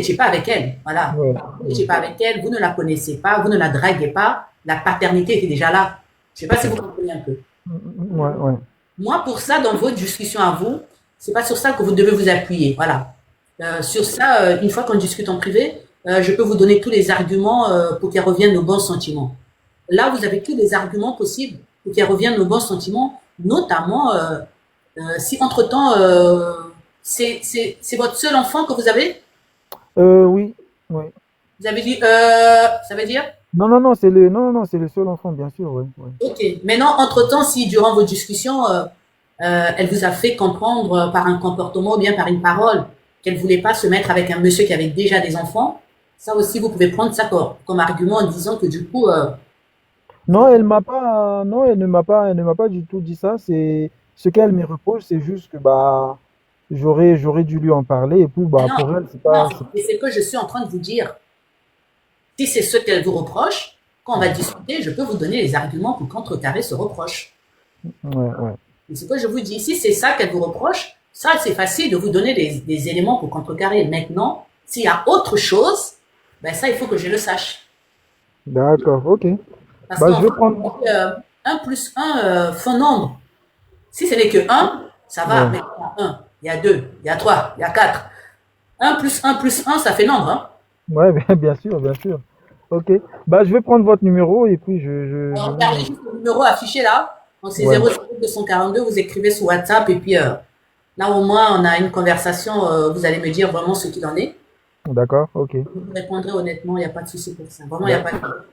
n'étiez pas avec elle. Voilà. Ouais, Vous ouais, n'étiez pas avec elle, vous ne la connaissez pas, vous ne la draguez pas. La paternité était déjà là. Je ne sais pas si vous comprenez un peu. ouais, ouais. Moi, pour ça, dans votre discussion à vous, c'est pas sur ça que vous devez vous appuyer. Voilà. Sur ça, une fois qu'on discute en privé, je peux vous donner tous les arguments pour qu'elle revienne aux bons sentiments. Là, vous avez tous les arguments possibles pour qu'elle revienne aux bons sentiments, notamment si entre-temps, c'est votre seul enfant que vous avez. Oui, oui. Vous avez dit, ça veut dire. Non, non, non, non, non, c'est le seul enfant, bien sûr, oui, oui. Ok. Maintenant, entre-temps, si durant vos discussions, elle vous a fait comprendre par un comportement ou bien par une parole qu'elle voulait pas se mettre avec un monsieur qui avait déjà des enfants, ça aussi, vous pouvez prendre ça comme argument en disant que du coup, Non, non, elle ne m'a pas du tout dit ça. C'est ce qu'elle me reproche, c'est juste que bah j'aurais dû lui en parler et puis mais bah non, pour elle non, c'est ce que je suis en train de vous dire. Si c'est ce qu'elle vous reproche, quand on va discuter, je peux vous donner les arguments pour contrecarrer ce reproche. ouais, ouais. C'est ce que je vous dis. Si c'est ça qu'elle vous reproche, ça, c'est facile de vous donner des éléments pour contrecarrer. Maintenant, s'il y a autre chose, ben ça, il faut que je le sache. D'accord, ok. Parce Bah qu'en je vais fait, prendre. 1 plus 1 font nombre. Si ce n'est que un, ça va. Ouais, Mais il y a 1, il y a 2, il y a 3, il y a 4. 1 plus un, ça fait nombre. Hein. ouais, bien sûr, bien sûr. Ok. Bah je vais prendre votre numéro et puis je Alors, vais regardez juste le numéro affiché là. Donc, c'est Ouais, 00242, vous écrivez sur WhatsApp et puis là, au moins, on a une conversation. Vous allez me dire vraiment ce qu'il en est. d'accord, ok. Je vous répondrai honnêtement, il n'y a pas de souci pour ça. Vraiment, il n'y a pas de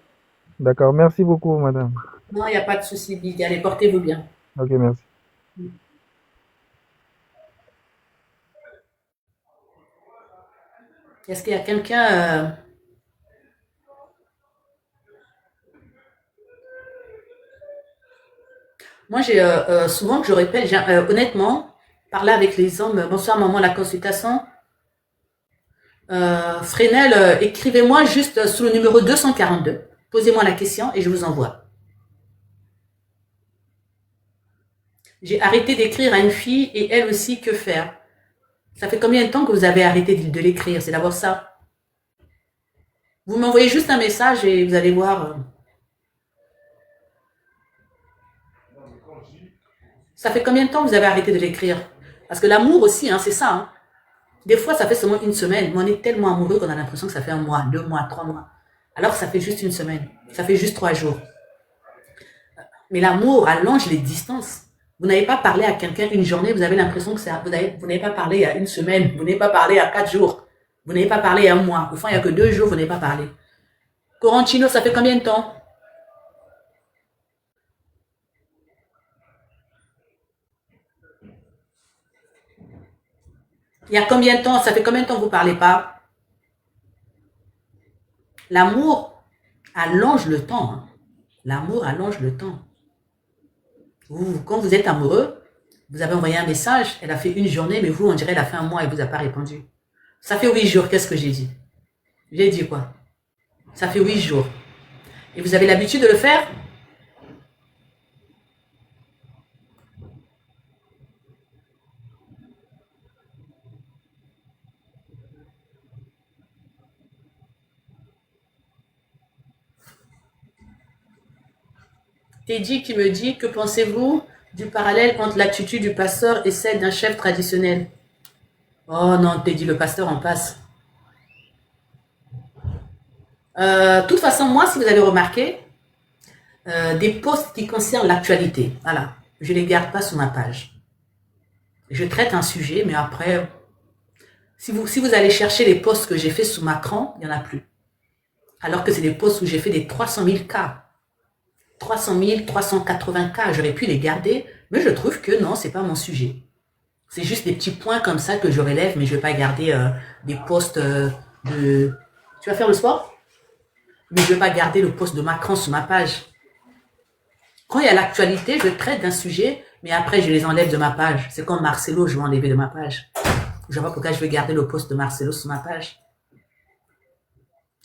D'accord. Merci beaucoup, madame. Non, il n'y a pas de souci, Big. Allez, portez-vous bien. Ok, merci. Est-ce qu'il y a quelqu'un Moi, j'ai souvent que je répète, honnêtement, parler avec les hommes. Bonsoir, maman, la consultation. Fresnel, écrivez-moi juste sous le numéro 242. Posez-moi la question et je vous envoie. J'ai arrêté d'écrire à une fille et elle aussi, que faire? Ça fait combien de temps que vous avez arrêté de l'écrire? C'est d'abord ça. Vous m'envoyez juste un message et vous allez voir. Ça fait combien de temps que vous avez arrêté de l'écrire? Parce que l'amour aussi, hein, c'est ça. Hein. Des fois, ça fait seulement une semaine, mais on est tellement amoureux qu'on a l'impression que ça fait 1 mois, 2 mois, 3 mois. Alors que ça fait juste une semaine. Ça fait juste 3 jours. Mais l'amour allonge les distances. Vous n'avez pas parlé à quelqu'un une journée, vous avez l'impression que vous n'avez pas parlé il y a une semaine, vous n'avez pas parlé il y a 4 jours, vous n'avez pas parlé il y a 1 mois. Au fond, il n'y a que 2 jours, vous n'avez pas parlé. Corantino, ça fait combien de temps? Il y a combien de temps? Ça fait combien de temps que vous ne parlez pas? L'amour allonge le temps. Hein. L'amour allonge le temps. Quand vous êtes amoureux, vous avez envoyé un message, elle a fait une journée, mais vous, on dirait, elle a fait 1 mois et vous a pas répondu. Ça fait 8 jours, qu'est-ce que j'ai dit? J'ai dit quoi? Ça fait 8 jours. Et vous avez l'habitude de le faire? Teddy qui me dit, que pensez-vous du parallèle entre l'attitude du pasteur et celle d'un chef traditionnel? Oh non, Teddy, le pasteur en passe. De toute façon, moi, si vous avez remarqué, des posts qui concernent l'actualité, voilà, je ne les garde pas sur ma page. Je traite un sujet, mais après, si vous allez chercher les posts que j'ai fait sous Macron, il n'y en a plus. Alors que c'est des posts où j'ai fait des 300 000 cas. 300 000, 380 cas, j'aurais pu les garder, mais je trouve que non, c'est pas mon sujet. C'est juste des petits points comme ça que je relève, mais je vais pas garder des posts de... Tu vas faire le sport? Mais je vais pas garder le post de Macron sur ma page. Quand il y a l'actualité, je traite d'un sujet, mais après je les enlève de ma page. C'est comme Marcelo, je vais enlever de ma page. Je vois pas pourquoi je vais garder le post de Marcelo sur ma page.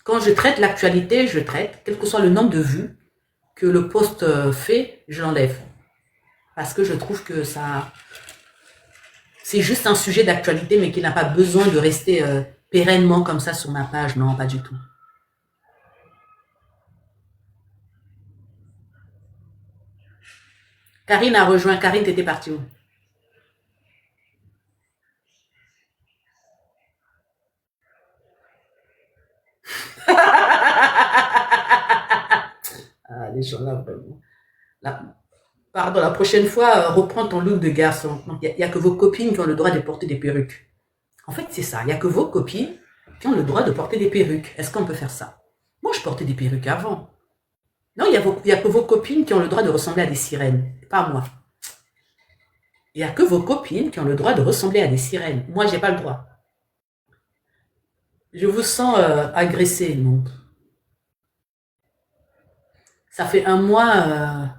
Quand je traite l'actualité, je traite, quel que soit le nombre de vues que le post fait, je l'enlève. Parce que je trouve que ça, c'est juste un sujet d'actualité, mais qui n'a pas besoin de rester. pérennement comme ça sur ma page. Non, pas du tout. Karine a rejoint. Karine, t'étais partie où? Ah, les gens là, vraiment. Pardon, la prochaine fois, reprends ton look de garçon. Il n'y a que vos copines qui ont le droit de porter des perruques. En fait, c'est ça. Il n'y a que vos copines qui ont le droit de porter des perruques. Est-ce qu'on peut faire ça? Moi, je portais des perruques avant. Non, il y a que vos copines qui ont le droit de ressembler à des sirènes. Pas moi. Il n'y a que vos copines qui ont le droit de ressembler à des sirènes. Moi, j'ai pas le droit. Je vous sens agressé, non? Ça fait un mois...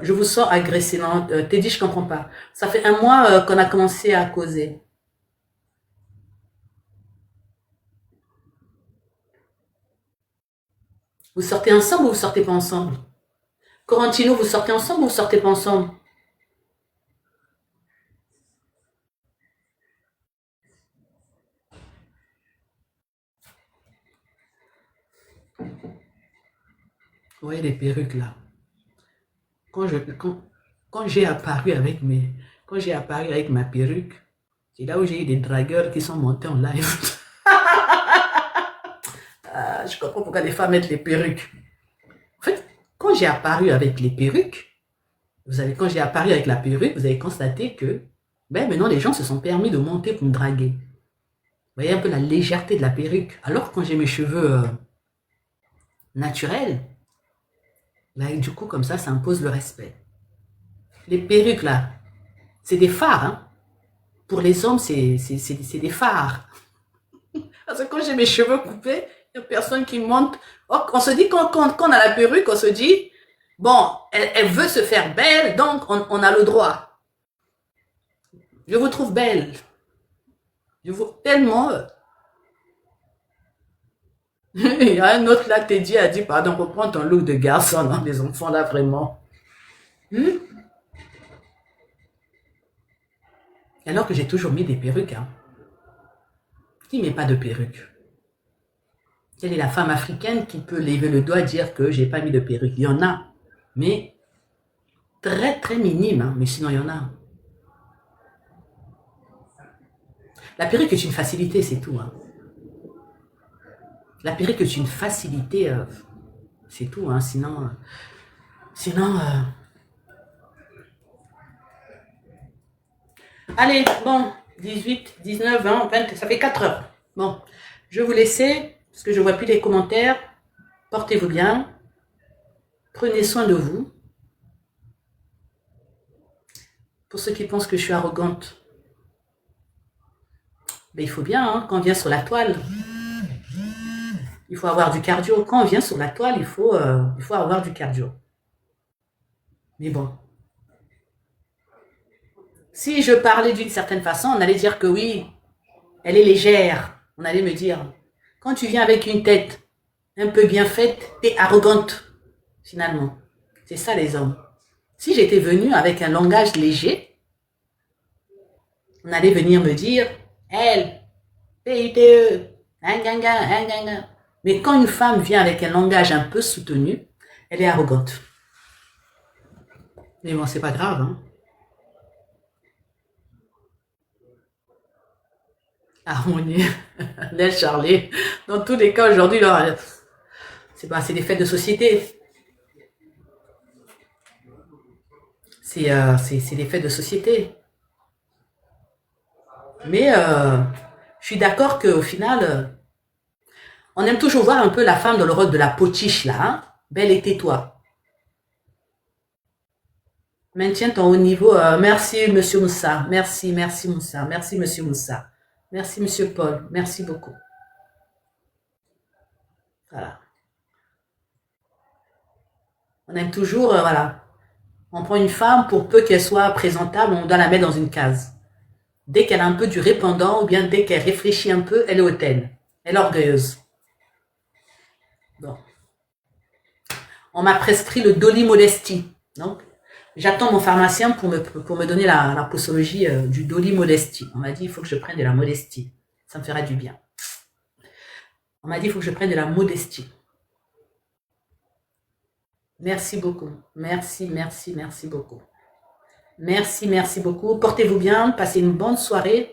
je vous sens agressé. Non, t'es dit, je comprends pas. Ça fait un mois qu'on a commencé à causer. Vous sortez ensemble ou vous sortez pas ensemble? Corantino, vous sortez ensemble ou vous sortez pas ensemble? Oui, les perruques là. Quand je, quand, quand j'ai apparu avec quand j'ai apparu avec ma perruque, c'est là où j'ai eu des dragueurs qui sont montés en live. Ah, je comprends pourquoi les femmes mettent les perruques. En fait, quand j'ai apparu avec les perruques, quand j'ai apparu avec la perruque, vous avez constaté que, ben, maintenant les gens se sont permis de monter pour me draguer. Vous voyez un peu la légèreté de la perruque. Alors quand j'ai mes cheveux naturels, ben, du coup comme ça impose le respect. Les perruques là, c'est des phares. Hein. Pour les hommes, c'est des phares. Parce que quand j'ai mes cheveux coupés, il n'y a personne qui monte. Oh, on se dit, quand on a la perruque, on se dit, bon, elle veut se faire belle, donc on a le droit. Je vous trouve belle. Je vous tellement... Il y a un autre là, Teddy a dit, pardon, reprends ton look de garçon, non, les enfants là, vraiment. Alors que j'ai toujours mis des perruques. Hein. Qui met pas de perruque? Quelle est la femme africaine qui peut lever le doigt et dire que j'ai pas mis de perruque? Il y en a, mais très très minime, hein, mais sinon il y en a. La perruque est une facilité, c'est tout. Hein. La perruque est une facilité, c'est tout. Hein. Sinon, allez, bon, 18, 19, 20, 20, ça fait 4 heures. Bon, je vais vous laisser, parce que je ne vois plus les commentaires. Portez-vous bien. Prenez soin de vous. Pour ceux qui pensent que je suis arrogante, ben, il faut bien, hein, quand on vient sur la toile, il faut avoir du cardio. Quand on vient sur la toile, il faut avoir du cardio. Mais bon. Si je parlais d'une certaine façon, on allait dire que oui, elle est légère. On allait me dire, quand tu viens avec une tête un peu bien faite, t'es arrogante, finalement. C'est ça les hommes. Si j'étais venue avec un langage léger, on allait venir me dire, elle, PITE, mais quand une femme vient avec un langage un peu soutenu, elle est arrogante. Mais bon, c'est pas grave, hein. Harmonie, Nel Charlie. Dans tous les cas, aujourd'hui, c'est des fêtes de société. C'est des fêtes de société. Mais je suis d'accord qu'au final, on aime toujours voir un peu la femme dans le rôle de la potiche, là. Hein. Belle et tais-toi. Maintiens ton haut niveau. Merci, monsieur Moussa. Merci, Moussa. Merci, monsieur Moussa. Merci, monsieur Paul. Merci beaucoup. Voilà. On aime toujours, voilà. On prend une femme, pour peu qu'elle soit présentable, on doit la mettre dans une case. Dès qu'elle a un peu du répondant, ou bien dès qu'elle réfléchit un peu, elle est hautaine. Elle est orgueilleuse. Bon. On m'a prescrit le Dolly Modesty. Donc, j'attends mon pharmacien pour me donner la posologie du Dolly Modesty. On m'a dit, il faut que je prenne de la modestie. Ça me fera du bien. On m'a dit, il faut que je prenne de la modestie. Merci beaucoup. Merci, merci, merci beaucoup. Merci, merci beaucoup. Portez-vous bien. Passez une bonne soirée.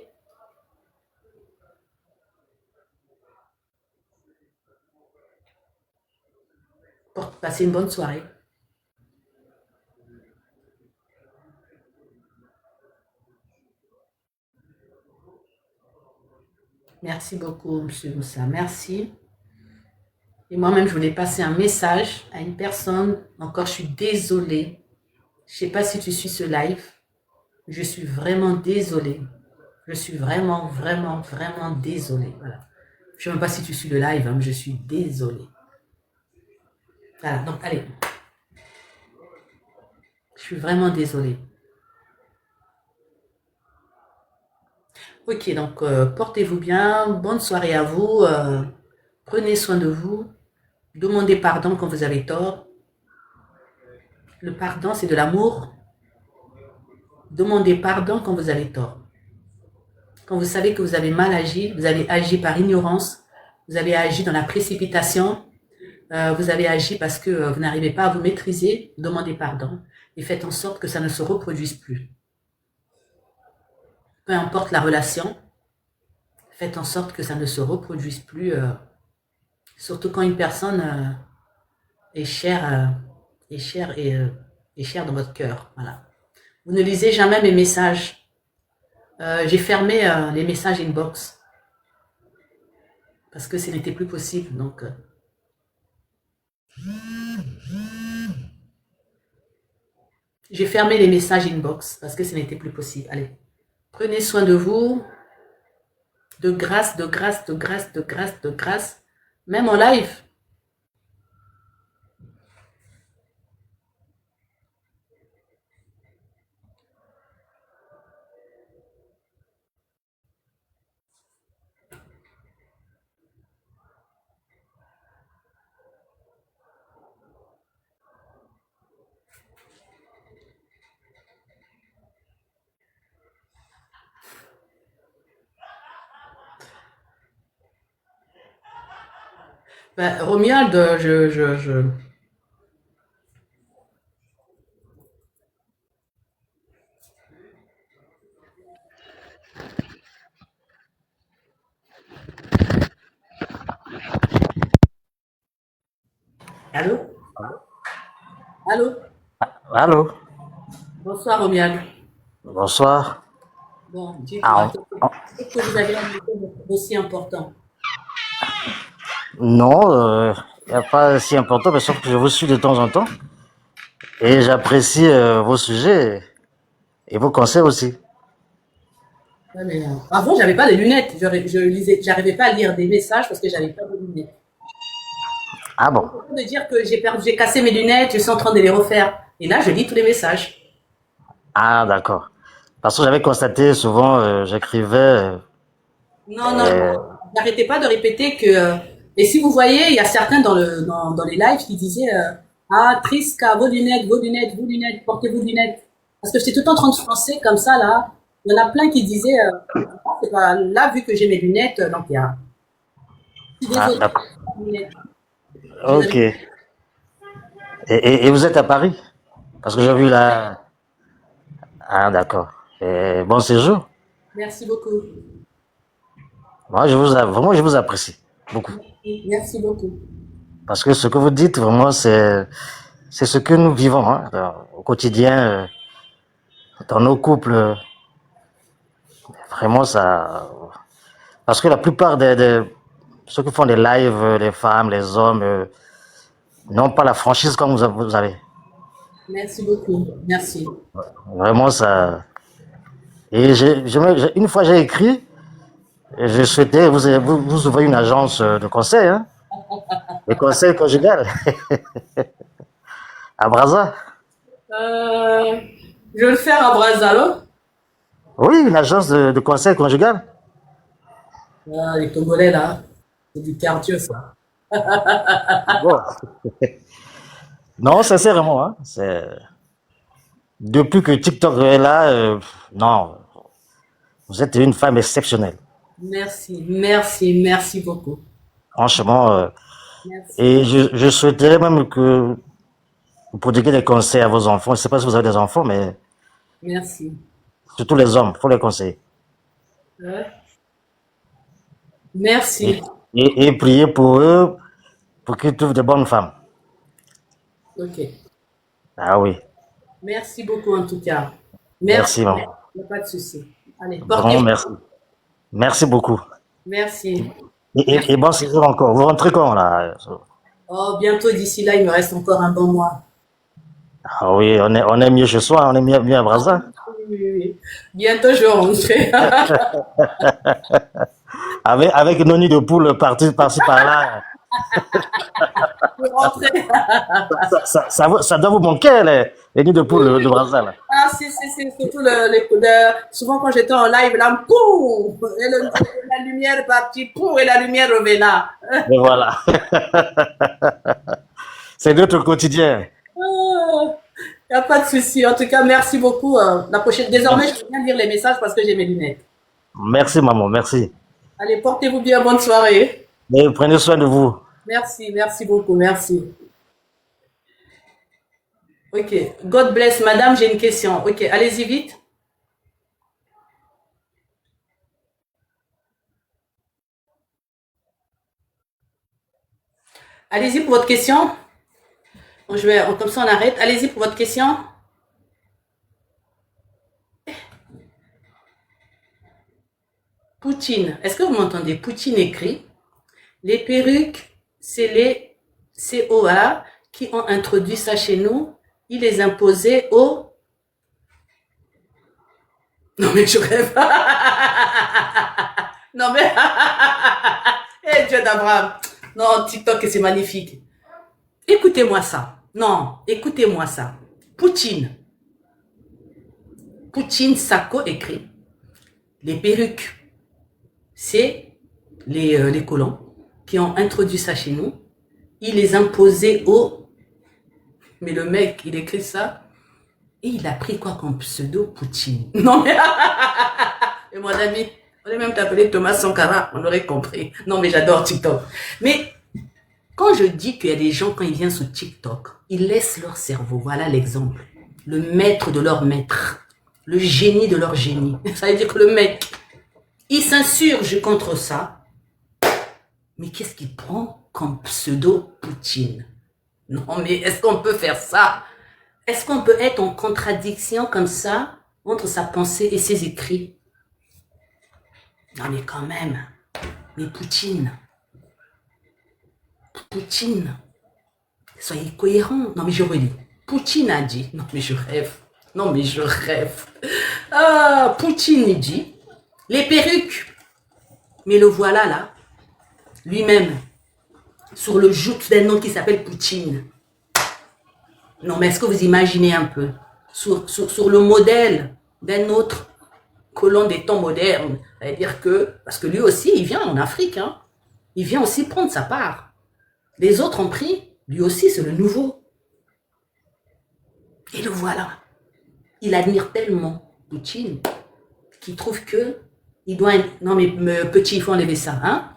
Passez une bonne soirée. Merci beaucoup, monsieur Moussa. Merci. Et moi-même, je voulais passer un message à une personne. Encore, je suis désolée. Je ne sais pas si tu suis ce live. Je suis vraiment désolée. Je suis vraiment, vraiment, vraiment désolée. Voilà. Je ne sais même pas si tu suis le live, hein, mais je suis désolée. Voilà, donc allez. Je suis vraiment désolée. Ok, donc portez-vous bien. Bonne soirée à vous. Prenez soin de vous. Demandez pardon quand vous avez tort. Le pardon, c'est de l'amour. Demandez pardon quand vous avez tort. Quand vous savez que vous avez mal agi, vous avez agi par ignorance, vous avez agi dans la précipitation, vous avez agi parce que vous n'arrivez pas à vous maîtriser, demandez pardon et faites en sorte que ça ne se reproduise plus. Peu importe la relation, faites en sorte que ça ne se reproduise plus, surtout quand une personne est chère, est chère dans votre cœur. Voilà. Vous ne lisez jamais mes messages. J'ai fermé les messages inbox parce que ce n'était plus possible. Donc, j'ai fermé les messages inbox parce que ce n'était plus possible. Allez, prenez soin de vous. De grâce, de grâce, de grâce, de grâce, de grâce. Même en live. Ben, Romuald, Allô? Allô? Allô, Bonsoir, Romuald. bonsoir. Bon, Ah, dites-moi, qu'est-ce que vous avez ajouté aussi important? non, il n'y a pas si important, mais sauf que je vous suis de temps en temps et j'apprécie vos sujets et vos conseils aussi. Ouais, mais, avant, j'avais pas de lunettes. Je lisais, j'arrivais pas à lire des messages parce que j'avais pas de lunettes. Ah Je bon? suis en train de dire que j'ai cassé mes lunettes, je suis en train de les refaire. Et là, je lis tous les messages. Ah d'accord. Parce que j'avais constaté souvent, j'écrivais, Non, non, euh, n'arrêtez pas de répéter que. Et si vous voyez, il y a certains dans les lives qui disaient ah, Triska, vos lunettes, vos lunettes, vos lunettes, portez vos lunettes. Parce que j'étais tout le temps en train de froncer comme ça, là. Il y en a plein qui disaient ah, c'est pas là, vu que j'ai mes lunettes, donc il y a. Je suis ah désolée, d'accord. mes lunettes. Je les Ok. avais- Et vous êtes à Paris? Parce que j'ai vu là. Ah d'accord. Et bon séjour. Merci beaucoup. Moi, vraiment, je vous apprécie beaucoup. Merci beaucoup. Parce que ce que vous dites, vraiment, c'est ce que nous vivons hein, au quotidien, dans nos couples. Vraiment, ça. Parce que la plupart ceux qui font des lives, les femmes, les hommes, n'ont pas la franchise comme vous avez. Merci beaucoup. Merci. Vraiment, ça. Et une fois j'ai écrit, et je souhaitais vous ouvrir une agence de conseil, hein, de conseil conjugal à Brazza. Je vais le faire à Brazzalo. Oui, une agence de conseil conjugal. Ah, les Togolais, là, c'est du cardio, ça. Bon. Non, sincèrement, hein, depuis que TikTok est là, non, vous êtes une femme exceptionnelle. Merci, merci, merci beaucoup. Franchement, Merci, et je souhaiterais même que vous prodiguez des conseils à vos enfants. Je ne sais pas si vous avez des enfants, mais merci. surtout les hommes, il faut les conseiller. Ouais. Et, Merci. et prier pour eux, pour qu'ils trouvent de bonnes femmes. Ok. Ah oui, Merci beaucoup en tout cas. Merci. merci maman. Il n'y a pas de souci. Allez, Vraiment portez-vous. merci. Merci beaucoup. Merci. Et Merci. bon séjour encore. Vous rentrez quand là? Oh, bientôt d'ici là, il me reste encore un bon mois. Ah oui, on est mieux chez soi, on est mieux à Brazza. Oui, oui, oui. Bientôt, je vais rentrer. Avec nos nids de poules partis par-ci par-là. Je vais rentrer. Ça doit vous manquer, les nids de poules de Brazza, là. Ah, si, si, si, surtout souvent quand j'étais en live, là, poum, et la lumière est partie, poum, et la lumière revenait. Et voilà. C'est notre quotidien. Il n'y a pas de souci. En tout cas, merci beaucoup. La prochaine, désormais, je peux bien lire les messages parce que j'ai mes lunettes. Merci, maman, merci. Allez, portez-vous bien. Bonne soirée. Et prenez soin de vous. Merci, merci beaucoup. Merci. Ok. God bless, madame. J'ai une question. Ok, allez-y vite. Allez-y pour votre question. Bon, comme ça, on arrête. Allez-y pour votre question. Poutine. Est-ce que vous m'entendez? Poutine écrit. Les perruques, c'est les COA qui ont introduit ça chez nous. Ils les imposaient aux... Non mais je rêve. Non mais... Eh Dieu d'Abraham. Non, TikTok, c'est magnifique. Écoutez-moi ça. Non, écoutez-moi ça. Poutine. Poutine Sako écrit. Les perruques, c'est les colons qui ont introduit ça chez nous. Ils les imposaient aux... Mais le mec, il écrit ça. Et il a pris quoi comme pseudo Poutine? Non mais... Et mon ami, on aurait même t'appeler Thomas Sankara, on aurait compris. Non mais j'adore TikTok. Mais quand je dis qu'il y a des gens, quand ils viennent sur TikTok, ils laissent leur cerveau. Voilà l'exemple. Le maître de leur maître. Le génie de leur génie. Ça veut dire que le mec, il s'insurge contre ça. Mais qu'est-ce qu'il prend comme pseudo Poutine? Non mais est-ce qu'on peut faire ça? Est-ce qu'on peut être en contradiction comme ça entre sa pensée et ses écrits? Non mais quand même. Mais Poutine. Poutine. Soyez cohérents. Non mais je relis. Poutine a dit. Non mais je rêve. Non mais je rêve. Ah, Poutine dit. Les perruques. Mais le voilà là. Lui-même. Sur le joug d'un nom qui s'appelle Poutine. Non mais est-ce que vous imaginez un peu? Sur le modèle d'un autre colon des temps modernes. C'est-à-dire que, parce que lui aussi, il vient en Afrique, hein. Il vient aussi prendre sa part. Les autres ont pris, lui aussi, c'est le nouveau. Et le voilà. Il admire tellement Poutine qu'il trouve que il doit... Non mais petit, il faut enlever ça, hein.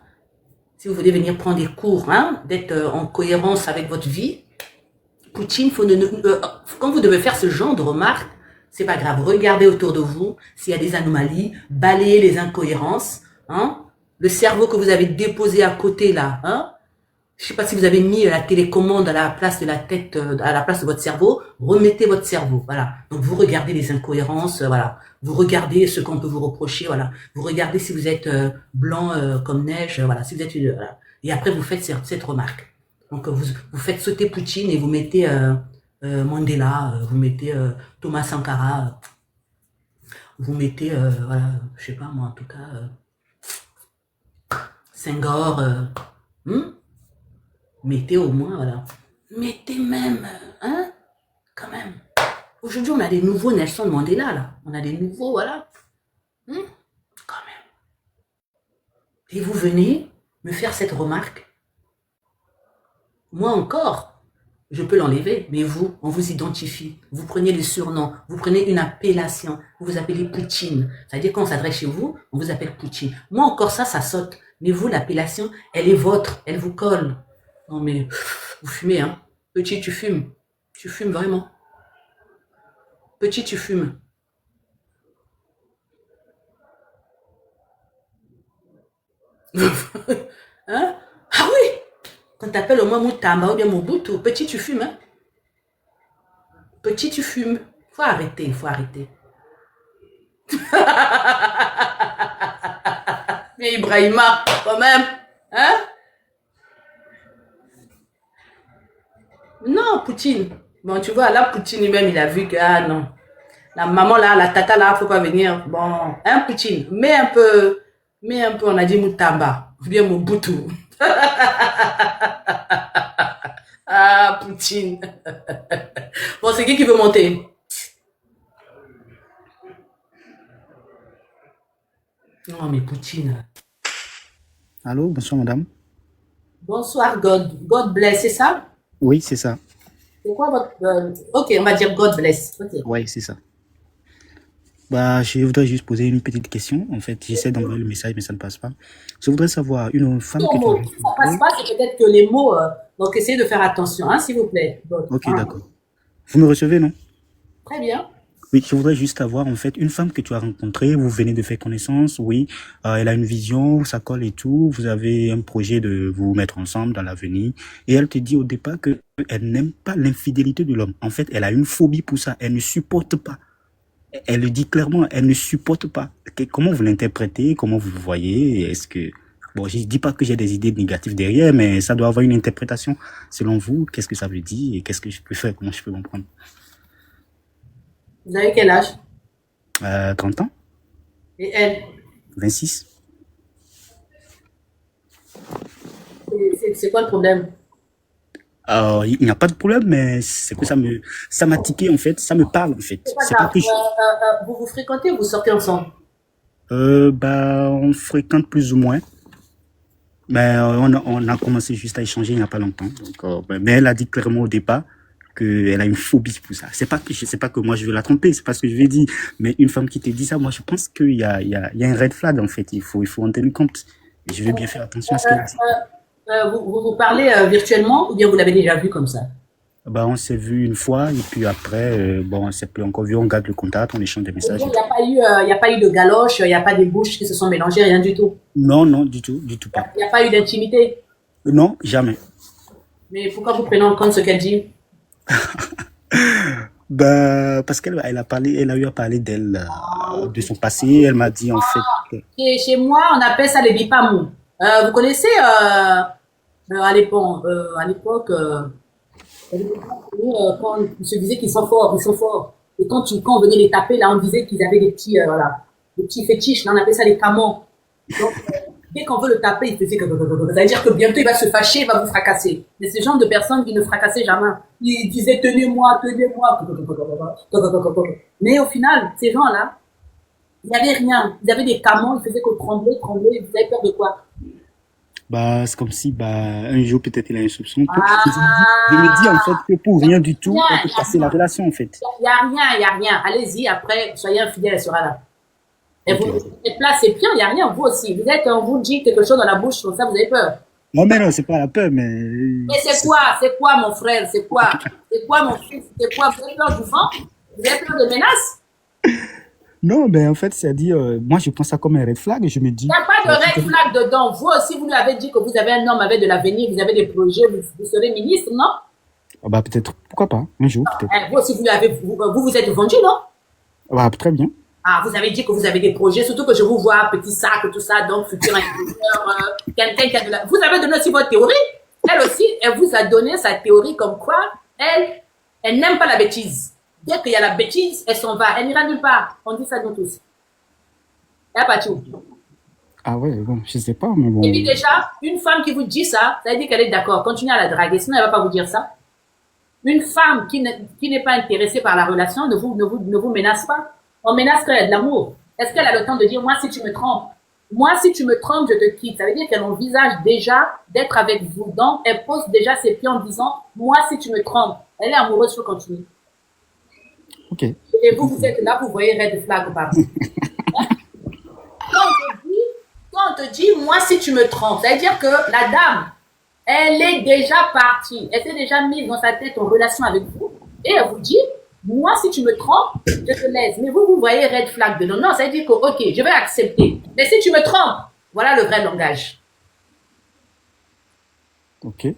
Si vous voulez venir prendre des cours, hein, d'être en cohérence avec votre vie, Poutine, quand vous devez faire ce genre de remarques, c'est pas grave. Regardez autour de vous s'il y a des anomalies, balayez les incohérences, hein. Le cerveau que vous avez déposé à côté là, hein. Je sais pas si vous avez mis la télécommande à la place de la tête, à la place de votre cerveau. Remettez votre cerveau, voilà. Donc vous regardez les incohérences, voilà. Vous regardez ce qu'on peut vous reprocher, voilà. Vous regardez si vous êtes blanc comme neige, voilà. Si vous êtes voilà. Et après vous faites cette remarque. Donc vous faites sauter Poutine et vous mettez Mandela, vous mettez Thomas Sankara, vous mettez voilà, je sais pas moi en tout cas Senghor, mettez au moins voilà, mettez même hein, quand même. Aujourd'hui on a des nouveaux Nelson Mandela là, on a des nouveaux voilà, quand même. Et vous venez me faire cette remarque. Moi encore, je peux l'enlever, mais vous, on vous identifie. Vous prenez les surnoms, vous prenez une appellation, vous vous appelez Poutine. C'est-à-dire quand on s'adresse chez vous, on vous appelle Poutine. Moi encore ça saute. Mais vous, l'appellation, elle est votre, elle vous colle. Non mais, vous fumez, hein. Petit, tu fumes. Tu fumes vraiment. Petit, tu fumes. Hein? Ah oui! Quand t'appelles au moins Moutamba ou bien Mobutu, petit, tu fumes, hein? Petit, tu fumes. Faut arrêter, faut arrêter. Mais Ibrahima, quand même, hein? Non, Poutine. Bon, tu vois, là, Poutine lui-même, il a vu que, ah non, la maman là, la tata là, faut pas venir. Bon, hein, Poutine, mets un peu, on a dit Moutamba, ou bien Mobutu. Ah, Poutine. Bon, c'est qui veut monter? Non, mais Poutine. Allô, bonsoir madame. Bonsoir, God bless, c'est ça? Oui, c'est ça. C'est quoi votre... ok, on va dire God bless. Ok. Oui, c'est ça. Bah, je voudrais juste poser une petite question. En fait, j'essaie d'envoyer le message, mais ça ne passe pas. Je voudrais savoir, une femme que tu as Si ça passe rencontrée. pas, c'est peut-être que les mots... donc, essayez de faire attention, hein, s'il vous plaît. God. Ok, Ah, d'accord. Vous me recevez, non? très bien. Oui, je voudrais juste savoir, en fait, une femme que tu as rencontrée, vous venez de faire connaissance, oui, elle a une vision, ça colle et tout, vous avez un projet de vous mettre ensemble dans l'avenir, et elle te dit au départ que elle n'aime pas l'infidélité de l'homme. En fait, elle a une phobie pour ça, elle ne supporte pas. Elle le dit clairement, elle ne supporte pas. Comment vous l'interprétez? Comment vous le voyez? Est-ce que... Bon, je dis pas que j'ai des idées négatives derrière, mais ça doit avoir une interprétation. Selon vous, qu'est-ce que ça veut dire et qu'est-ce que je peux faire? Comment je peux comprendre? Vous avez quel âge? 30 ans? Et elle? 26? C'est quoi le problème? Il n'y a pas de problème, mais c'est que ça m'a tiqué en fait, ça me parle en fait. C'est pas C'est pas grave. que je, Vous vous fréquentez ou vous sortez ensemble? bah, on fréquente plus ou moins. Mais on a commencé juste à échanger il n'y a pas longtemps. Donc, mais elle a dit clairement au départ qu'elle a une phobie pour ça. C'est pas que moi je veux la tromper, c'est pas ce que je vais dire. Mais une femme qui te dit ça, moi je pense qu'il y a un red flag en fait. Il faut en tenir compte. Et je vais bien faire attention à ce qu'elle dit. Vous parlez virtuellement ou bien vous l'avez déjà vu comme ça? Bah, on s'est vu une fois et puis après, bon, on s'est plus encore vu. On garde le contact, on échange des Et messages donc, et il n'y a pas eu de galoche, il n'y a pas des bouches qui se sont mélangées, rien du tout. non, non, du tout Il pas. n'y a pas eu d'intimité. Non, jamais. Mais pourquoi vous prenez en compte ce qu'elle dit? Bah, parce qu'elle elle a eu à parler d'elle, de son passé. Elle m'a dit en fait que, Chez moi, on appelle ça les bipamous. Vous connaissez à l'époque, quand on se disait qu'ils sont forts, ils sont forts. Et quand on venait les taper, là, on disait qu'ils avaient des petits, voilà, des petits fétiches. Là, on appelle ça les camons. Donc, dès qu'on veut le taper, il faisait que... Ça veut dire que bientôt, il va se fâcher, il va vous fracasser. Mais c'est le genre de personnes qui ne fracassaient jamais. Ils disaient, tenez-moi, tenez-moi. Mais au final, ces gens-là, il n'y avait rien. Ils avaient des camons, ils faisaient que trembler, trembler. Vous avez peur de quoi? bah, c'est comme si, bah, un jour peut-être il a un soupçon. Je Ah, me dis en fait que pour rien du tout, rien, on peut casser la relation en fait. il n'y a rien, il n'y a rien. Allez-y, après, soyez infidèle, elle sera là. Et Ok. vous, les plats, c'est bien, il n'y a rien, vous aussi. Vous êtes, on vous dit quelque chose dans la bouche, comme ça, vous avez peur. Non, mais non, c'est pas la peur, mais Mais c'est quoi, mon frère? C'est quoi, mon fils? C'est quoi? Vous avez peur du vent? Vous avez peur des menaces? non, mais en fait, c'est-à-dire, moi je prends ça comme un red flag et je me Il dis, n'y a pas de red flag dedans. Vous aussi, vous lui avez dit que vous avez un homme avec de l'avenir, vous avez des projets, vous serez ministre, non? ah bah peut-être, pourquoi pas, un jour peut-être. Vous aussi, vous êtes vendu, non? Ah bah très bien. Ah, vous avez dit que vous avez des projets, surtout que je vous vois, petit sac, tout ça, donc futur ingénieur, quelqu'un qui a de la... Vous avez donné aussi votre théorie. Elle aussi, elle vous a donné sa théorie comme quoi elle n'aime pas la bêtise. Dès qu'il y a la bêtise, elle s'en va. Elle n'ira nulle part. On dit ça nous tous. Elle n'a pas tout. Ah ouais, bon, je sais pas, mais bon. Et puis déjà, une femme qui vous dit ça, ça veut dire qu'elle est d'accord. Continuez à la draguer, sinon elle ne va pas vous dire ça. Une femme qui n'est pas intéressée par la relation ne vous menace pas. On menace quand il y a de l'amour. Est-ce qu'elle a le temps de dire, moi, si tu me trompes, Moi, si tu me trompes, je te quitte. Ça veut dire qu'elle envisage déjà d'être avec vous. Donc, elle pose déjà ses pieds en disant, moi, si tu me trompes, elle est amoureuse, je continue. Ok. Et vous, vous êtes là, vous voyez red flag, pardon. Quand on te dit, moi, si tu me trompes, ça veut dire que la dame, elle est déjà partie. Elle s'est déjà mise dans sa tête en relation avec vous. Et elle vous dit, moi, si tu me trompes, je te laisse. Mais vous, vous voyez red flag dedans. Non, ça veut dire que, ok, je vais accepter. Mais si tu me trompes, voilà le vrai langage. Ok.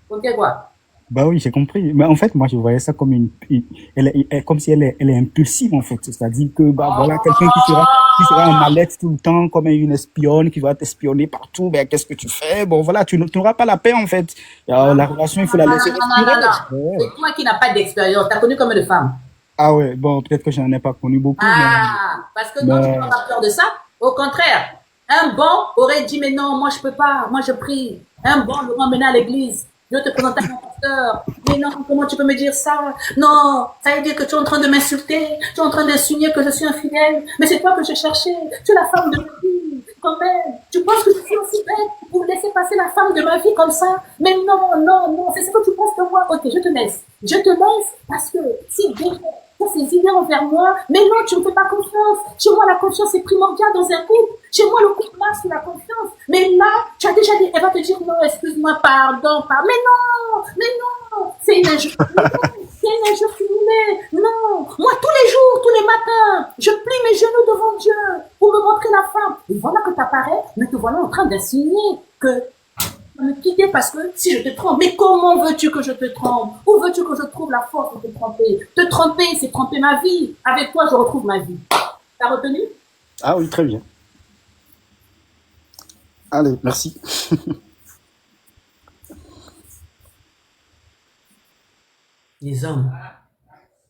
Ok, quoi? Bah oui, j'ai compris. Mais en fait, moi, je voyais ça comme comme si elle est impulsive, en fait. C'est-à-dire que, bah voilà, quelqu'un qui sera en mallette tout le temps, comme une espionne, qui va t'espionner partout. Ben, qu'est-ce que tu fais? Bon, voilà, tu n'auras pas la paix, en fait. La relation, il faut la laisser respirer. Ouais. C'est toi qui n'as pas d'expérience. T'as connu combien de femmes? Ah ouais, bon, peut-être que je n'en ai pas connu beaucoup, Parce que non, tu mais n'as pas peur de ça. Au contraire, un bon aurait dit, mais non, moi je peux pas, moi je prie. Un bon l'aurait emmené à l'église. Je te présente à mon pasteur. Mais non, comment tu peux me dire ça? Non, ça veut dire que tu es en train de m'insulter, tu es en train d'insinuer que je suis infidèle. Mais c'est toi que je cherchais. Tu es la femme de ma vie, quand même. Tu penses que je suis aussi bête pour laisser passer la femme de ma vie comme ça? Mais non, non, non, c'est ce que tu penses de moi. Ok, je te laisse. Je te laisse parce que si déjà ces idées envers moi, mais non, tu ne me fais pas confiance. Chez moi, la confiance est primordiale dans un couple. Chez moi, le couple marche sur la confiance. Mais là, tu as déjà dit, elle va te dire non, excuse-moi, pardon, pardon. Mais non, c'est une injure. C'est une injure cumulée. Non, moi, tous les jours, tous les matins, je plie mes genoux devant Dieu pour me montrer la femme. Et voilà que tu apparais, mais te voilà en train d'insinuer que me quitter parce que si je te trompe, mais comment veux-tu que je te trompe? Où veux-tu que je trouve la force de te tromper? Te tromper, c'est tromper ma vie. Avec toi, je retrouve ma vie. T'as retenu? ah oui, très bien. Allez, merci. Les hommes.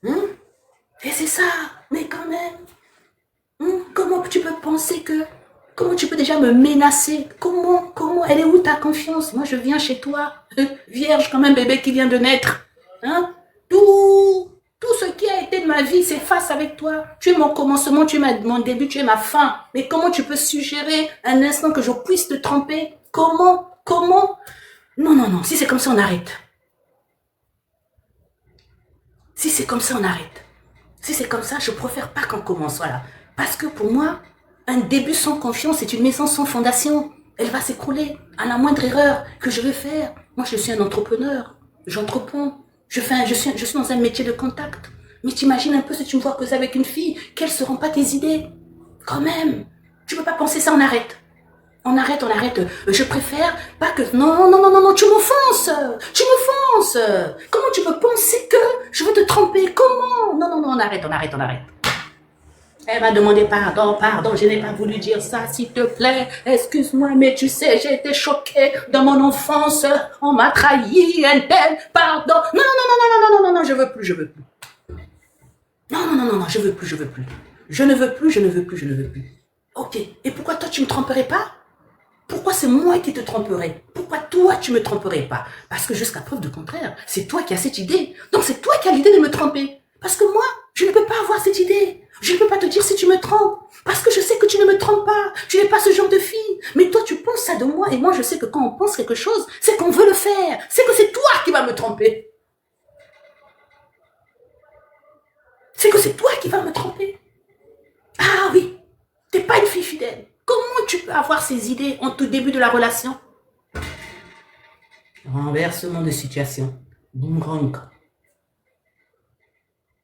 Et c'est ça. Mais quand même. Comment tu peux penser que... Comment tu peux déjà me menacer? Comment? Elle est où ta confiance? Moi, je viens chez toi, vierge comme un bébé qui vient de naître. Tout ce qui a été de ma vie s'efface avec toi. Tu es mon commencement, tu es mon début, tu es ma fin. Mais comment tu peux suggérer un instant que je puisse te tromper? Comment? Non, non, non. Si c'est comme ça, on arrête. Si c'est comme ça, on arrête. Si c'est comme ça, je préfère pas qu'on commence, voilà. Parce que pour moi, un début sans confiance, c'est une maison sans fondation. Elle va s'écrouler à la moindre erreur que je vais faire. Moi, je suis un entrepreneur. J'entreprends. Je suis dans un métier de contact. Mais t'imagines un peu si tu me vois causer avec une fille, quelles seront pas tes idées? Quand même. Tu peux pas penser ça, on arrête. On arrête. Je préfère pas que... Non, tu m'offenses. Comment tu peux penser que je veux te tromper? Comment? Non, on arrête. Elle m'a demandé pardon, je n'ai pas voulu dire ça, s'il te plaît, excuse-moi, mais tu sais, j'ai été choquée dans mon enfance, on m'a trahi, un tel, pardon. Non, je veux plus. Non, je veux plus. Je ne veux plus. Ok, et pourquoi toi tu me tromperais pas? Pourquoi c'est moi qui te tromperais? Pourquoi toi tu me tromperais pas? Parce que jusqu'à preuve du contraire, c'est toi qui as cette idée. Donc c'est toi qui as l'idée de me tromper. Parce que moi, je ne peux pas avoir cette idée. Je ne peux pas te dire si tu me trompes. Parce que je sais que tu ne me trompes pas. Tu n'es pas ce genre de fille. Mais toi, tu penses ça de moi. Et moi, je sais que quand on pense quelque chose, c'est qu'on veut le faire. C'est que c'est toi qui vas me tromper. C'est que c'est toi qui vas me tromper. Ah oui, t'es pas une fille fidèle. Comment tu peux avoir ces idées en tout début de la relation? Renversement de situation. Boomerang.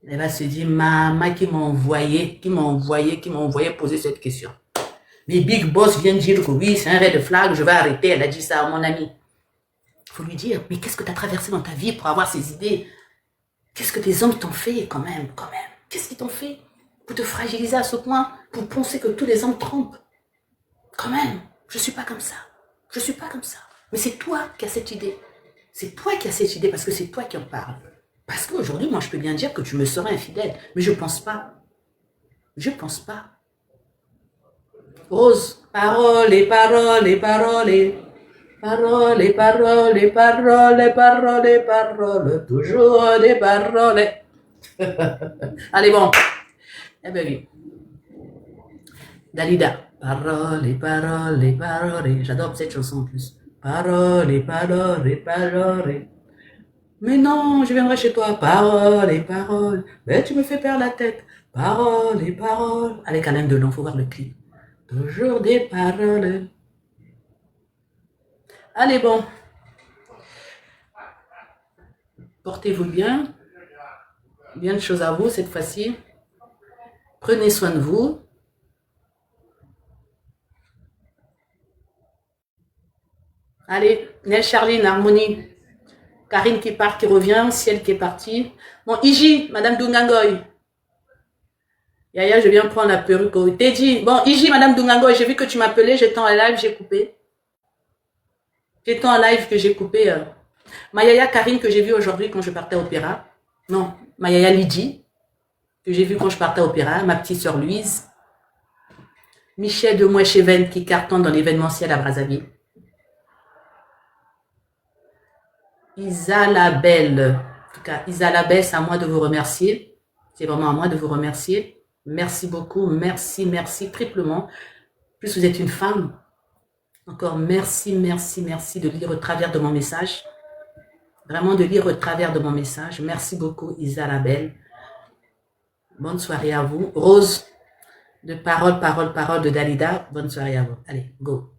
Elle va se dire, maman qui m'a envoyé poser cette question. Mais Big Boss vient dire que oui, c'est un red flag, je vais arrêter. Elle a dit ça à mon ami. Il faut lui dire, mais qu'est-ce que tu as traversé dans ta vie pour avoir ces idées? Qu'est-ce que tes hommes t'ont fait quand même? Qu'est-ce qu'ils t'ont fait pour te fragiliser à ce point, pour penser que tous les hommes trompent? Quand même, je ne suis pas comme ça. Mais c'est toi qui as cette idée. Parce que c'est toi qui en parles. Parce qu'aujourd'hui, moi, je peux bien dire que tu me serais infidèle. Mais je pense pas. Rose, parole, toujours des paroles. Allez, bon. Eh bien, oui. Dalida. Paroles et paroles et paroles. J'adore cette chanson en plus. Paroles et paroles et paroles. Mais non, je viendrai chez toi. Paroles et paroles. Mais tu me fais perdre la tête. Paroles et paroles. Avec Alain Delon, faut voir le clip. Toujours des paroles. Allez, bon. Portez-vous bien. Bien de choses à vous cette fois-ci. Prenez soin de vous. Allez, Nel Charline, Harmonie. Karine qui part, qui revient. Ciel qui est parti. Bon, Iji, Madame Dungangoy. Yaya, je viens prendre la perruque. Teddy. Bon, Iji, Madame Dungangoy, j'ai vu que tu m'appelais. J'étais en live, j'ai coupé. J'étais en live que j'ai coupé. Ma Yaya Karine que j'ai vue aujourd'hui quand je partais à Opéra. Non, ma Yaya Lydie que j'ai vue quand je partais à Opéra. Ma petite sœur Louise. Michel de Mouecheven qui cartonne dans l'événementiel à Brazzaville. Isalabelle. En tout cas, Isalabelle, c'est à moi de vous remercier. C'est vraiment à moi de vous remercier. Merci beaucoup. Merci, merci triplement. Plus vous êtes une femme. Encore merci, merci, merci de lire au travers de mon message. Vraiment de lire au travers de mon message. Merci beaucoup, Isalabelle. Bonne soirée à vous. Rose, de parole, parole, parole de Dalida. Bonne soirée à vous. Allez, go.